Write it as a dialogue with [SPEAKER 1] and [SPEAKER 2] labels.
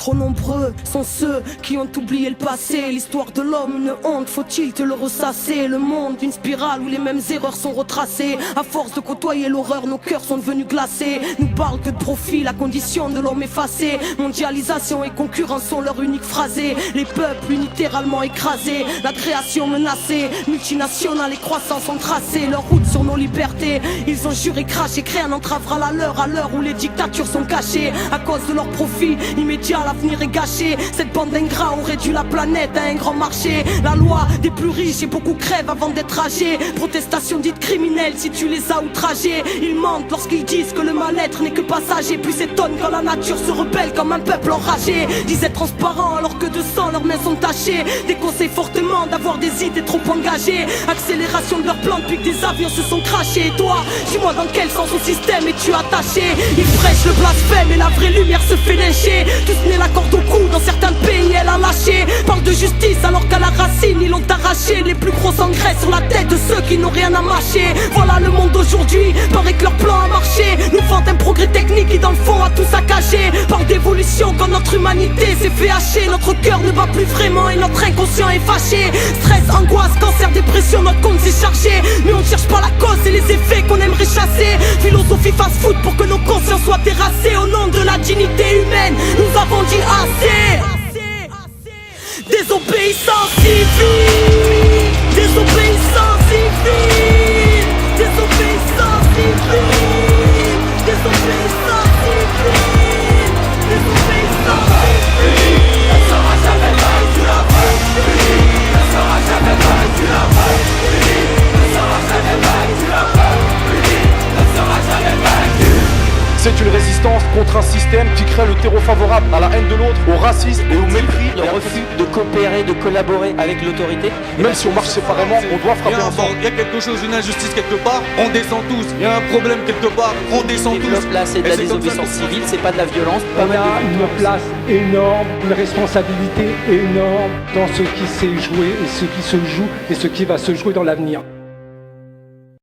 [SPEAKER 1] Trop nombreux sont ceux qui ont oublié le passé. L'histoire de l'homme, une honte, faut-il te le ressasser? Le monde, une spirale où les mêmes erreurs sont retracées. À force de côtoyer l'horreur, nos cœurs sont devenus glacés. Nous parlent que de profit, la condition de l'homme effacée. Mondialisation et concurrence sont leur unique phrasé. Les peuples unilatéralement écrasés, la création menacée. Multinationales et croissance ont tracé leur route sur nos libertés. Ils ont juré, craché, que rien n'entravera la leur à l'heure où les dictatures sont cachées. À cause de leur profit immédiat, l'avenir est gâché. Cette bande d'ingrats ont réduit la planète à un grand marché. La loi des plus riches et beaucoup crèvent avant d'être âgés. Protestation dite criminelle si tu les as outragés. Ils mentent lorsqu'ils disent que le mal-être n'est que passager. Puis s'étonnent quand la nature se rebelle comme un peuple enragé. Disent être transparents alors que de sang leurs mains sont tachées. Déconseillent fortement d'avoir des idées trop engagées. Accélération de leur plan depuis que des avions se sont crachés. Et toi, dis-moi dans quel sens au système es-tu attaché? Ils prêchent le blasphème et la vraie lumière se fait lyncher. Tous nés la corde au cou, dans certains pays elle a lâché. Parle de justice alors qu'à la racine ils l'ont arraché. Les plus gros engraissent sur la tête de ceux qui n'ont rien à mâcher. Voilà le monde d'aujourd'hui, paraît que leur plan a marché. Nous vantent un progrès technique qui dans le fond a tout saccagé. Parle d'évolution quand notre humanité s'est fait hacher. Notre cœur ne bat plus vraiment et notre inconscient est fâché. Stress, angoisse, cancer, dépression, notre compte s'est chargé. Mais on ne cherche pas la cause et les effets qu'on aimerait chasser. Philosophie fast-food pour que nos consciences soient terrassées. Au nom de la dignité humaine, nous avons dit assez. Désobéissance civile, désobéissance civile, désobéissance civile, désobéissance civile, désobéissance civile. Elle sera jamais vaincue la vraie. Elle sera jamais vaincue la vraie. Elle sera jamais vaincue la vraie. Elle sera jamais vaincue.
[SPEAKER 2] C'est une résistance contre un système qui crée le terreau favorable à la haine de l'autre, au racisme et au mépris.
[SPEAKER 3] Le refus de coopérer, de collaborer avec l'autorité.
[SPEAKER 2] Même si on marche séparément, on doit frapper ensemble.
[SPEAKER 4] Il y a quelque chose, une injustice quelque part, on descend tous. Il y a un problème quelque part, on descend tous.
[SPEAKER 3] Là, c'est de la désobéissance civile, c'est pas de la violence.
[SPEAKER 5] On a une place énorme, une responsabilité énorme dans ce qui s'est joué et ce qui se joue et ce qui va se jouer dans l'avenir.